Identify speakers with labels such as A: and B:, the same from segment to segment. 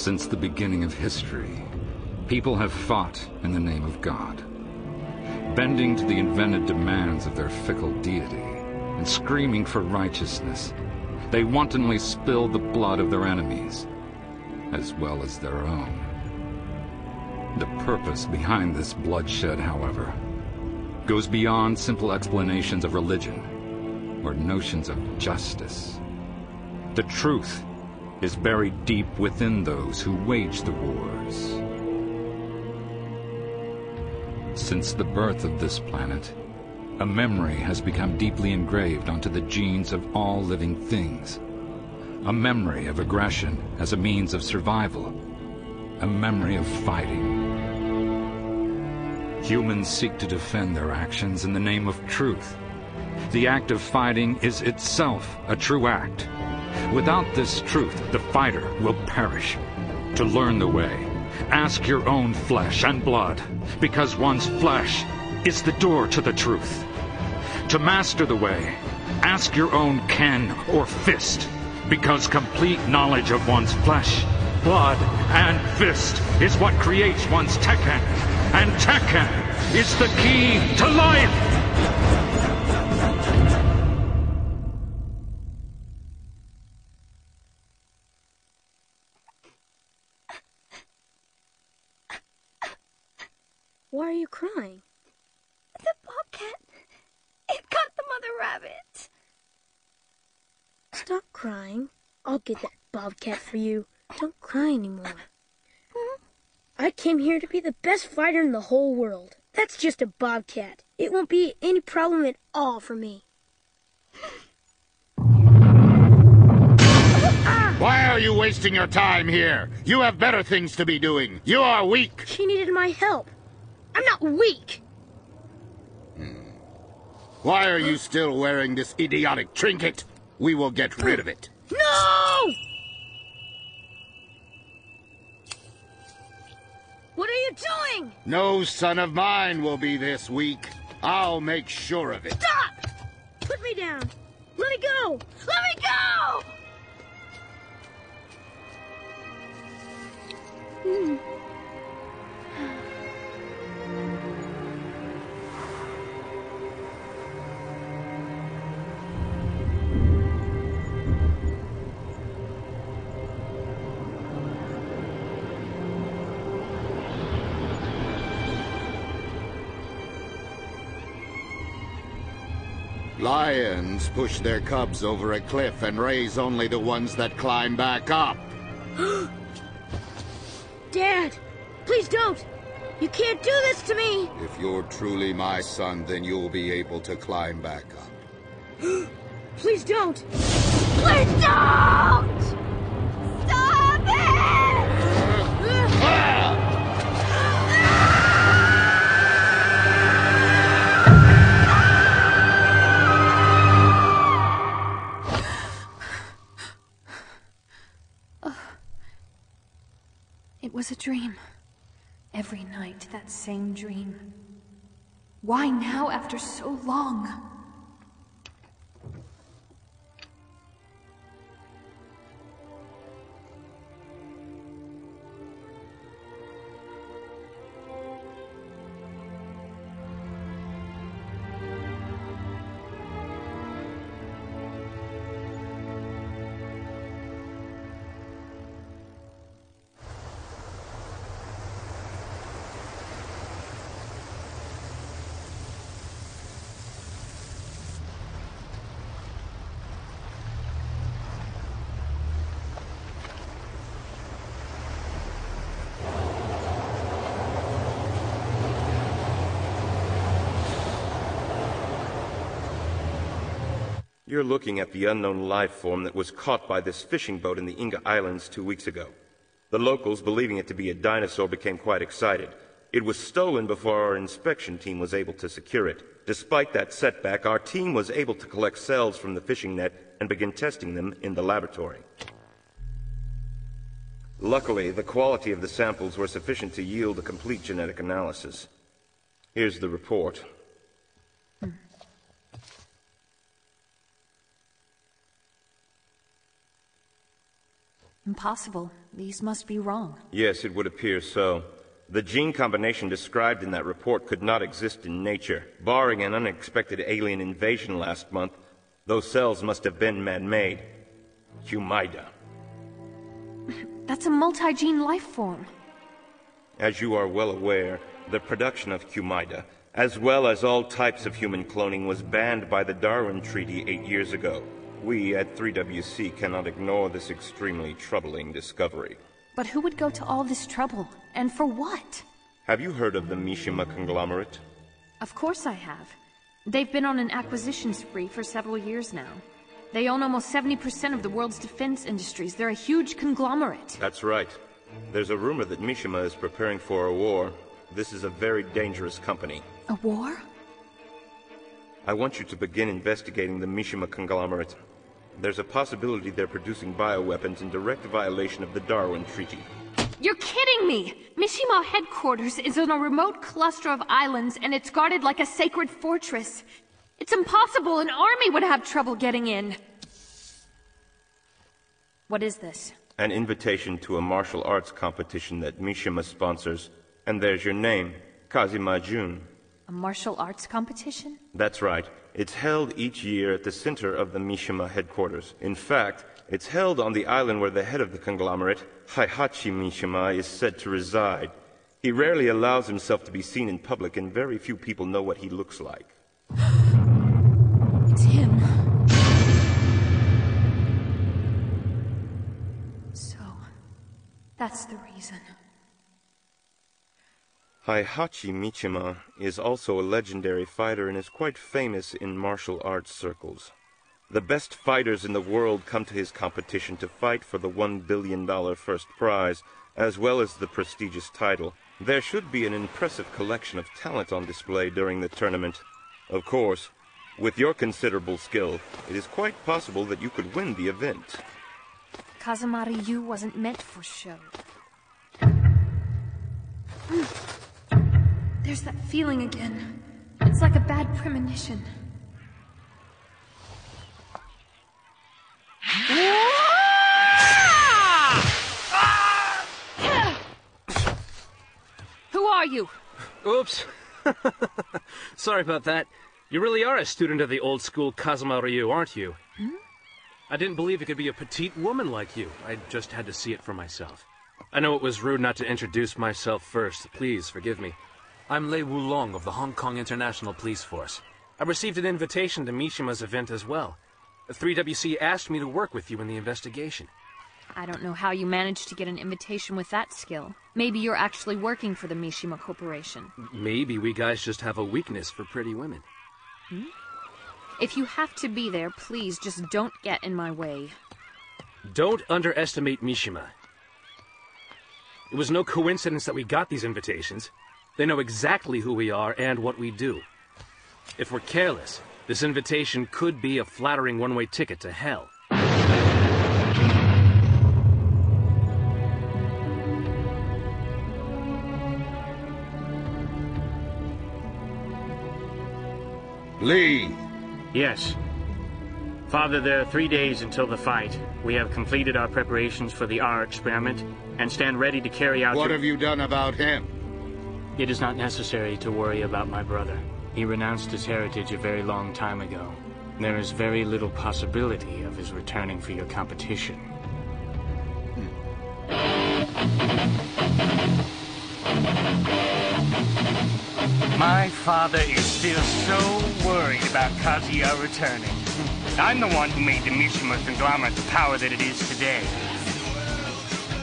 A: Since the beginning of history, people have fought in the name of God, bending to the invented demands of their fickle deity and screaming for righteousness. They wantonly spill the blood of their enemies, as well as their own. The purpose behind this bloodshed, however, goes beyond simple explanations of religion or notions of justice. The truth is buried deep within those who wage the wars. Since the birth of this planet, a memory has become deeply engraved onto the genes of all living things. A memory of aggression as a means of survival. A memory of fighting. Humans seek to defend their actions in the name of truth. The act of fighting is itself a true act. Without this truth, the fighter will perish. To learn the way, ask your own flesh and blood, because one's flesh is the door to the truth. To master the way, ask your own ken or fist, because complete knowledge of one's flesh, blood, and fist is what creates one's Tekken, and Tekken is the key to life!
B: Why are you crying?
C: The bobcat. It got the mother rabbit.
B: Stop crying. I'll get that bobcat for you. Don't cry anymore. I came here to be the best fighter in the whole world. That's just a bobcat. It won't be any problem at all for me.
D: Why are you wasting your time here? You have better things to be doing. You are weak.
B: She needed my help. I'm not weak.
D: Why are you still wearing this idiotic trinket? We will get rid of it.
B: No! What are you doing?
D: No son of mine will be this weak. I'll make sure of it.
B: Stop! Put me down. Let me go. Let me go!
D: Lions push their cubs over a cliff and raise only the ones that climb back up.
B: Dad, please don't. You can't do this to me.
D: If you're truly my son, then you'll be able to climb back up.
B: Please don't. Please don't!
C: Stop it!
E: It was a dream. Every night, that same dream. Why now, after so long?
F: You're looking at the unknown life form that was caught by this fishing boat in the Inga Islands 2 weeks ago. The locals, believing it to be a dinosaur, became quite excited. It was stolen before our inspection team was able to secure it. Despite that setback, our team was able to collect cells from the fishing net and begin testing them in the laboratory. Luckily, the quality of the samples were sufficient to yield a complete genetic analysis. Here's the report.
E: Impossible. These must be wrong.
F: Yes, it would appear so. The gene combination described in that report could not exist in nature. Barring an unexpected alien invasion last month, those cells must have been man-made. Humida.
E: That's a multi-gene life form.
F: As you are well aware, the production of Humida, as well as all types of human cloning, was banned by the Darwin Treaty 8 years ago. We at 3WC cannot ignore this extremely troubling discovery.
E: But who would go to all this trouble? And for what?
F: Have you heard of the Mishima conglomerate?
E: Of course I have. They've been on an acquisition spree for several years now. They own almost 70% of the world's defense industries. They're a huge conglomerate.
F: That's right. There's a rumor that Mishima is preparing for a war. This is a very dangerous company.
E: A war?
F: I want you to begin investigating the Mishima conglomerate. There's a possibility they're producing bioweapons in direct violation of the Darwin Treaty.
E: You're kidding me! Mishima headquarters is in a remote cluster of islands, and it's guarded like a sacred fortress. It's impossible. An army would have trouble getting in. What is this?
F: An invitation to a martial arts competition that Mishima sponsors. And there's your name, Kazuma Jun.
E: A martial arts competition?
F: That's right. It's held each year at the center of the Mishima headquarters. In fact, it's held on the island where the head of the conglomerate, Heihachi Mishima, is said to reside. He rarely allows himself to be seen in public, and very few people know what he looks like.
E: It's him. So, that's the reason.
F: Heihachi Mishima is also a legendary fighter and is quite famous in martial arts circles. The best fighters in the world come to his competition to fight for the $1 billion first prize, as well as the prestigious title. There should be an impressive collection of talent on display during the tournament. Of course, with your considerable skill, it is quite possible that you could win the event.
E: Kazuma Ryu wasn't meant for show. There's that feeling again. It's like a bad premonition. Who are you?
G: Oops. Sorry about that. You really are a student of the old school Kazuma Ryu, aren't you? Hmm? I didn't believe it could be a petite woman like you. I just had to see it for myself. I know it was rude not to introduce myself first. Please forgive me. I'm Lei Wulong of the Hong Kong International Police Force. I received an invitation to Mishima's event as well. 3WC asked me to work with you in the investigation.
E: I don't know how you managed to get an invitation with that skill. Maybe you're actually working for the Mishima Corporation.
G: Maybe we guys just have a weakness for pretty women.
E: Hmm? If you have to be there, please just don't get in my way.
G: Don't underestimate Mishima. It was no coincidence that we got these invitations. They know exactly who we are and what we do. If we're careless, this invitation could be a flattering one-way ticket to hell.
D: Lee!
H: Yes. Father, there are 3 days until the fight. We have completed our preparations for the R experiment and stand ready to carry out
D: What have you done about him?
H: It is not necessary to worry about my brother. He renounced his heritage a very long time ago. There is very little possibility of his returning for your competition. My father is still so worried about Kazuya returning. I'm the one who made the Mishima conglomerate the power that it is today.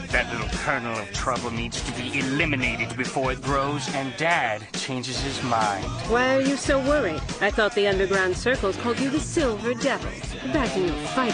H: That little kernel of trouble needs to be eliminated before it grows and Dad changes his mind.
I: Why are you so worried? I thought the underground circles called you the Silver Devil. Backing a fight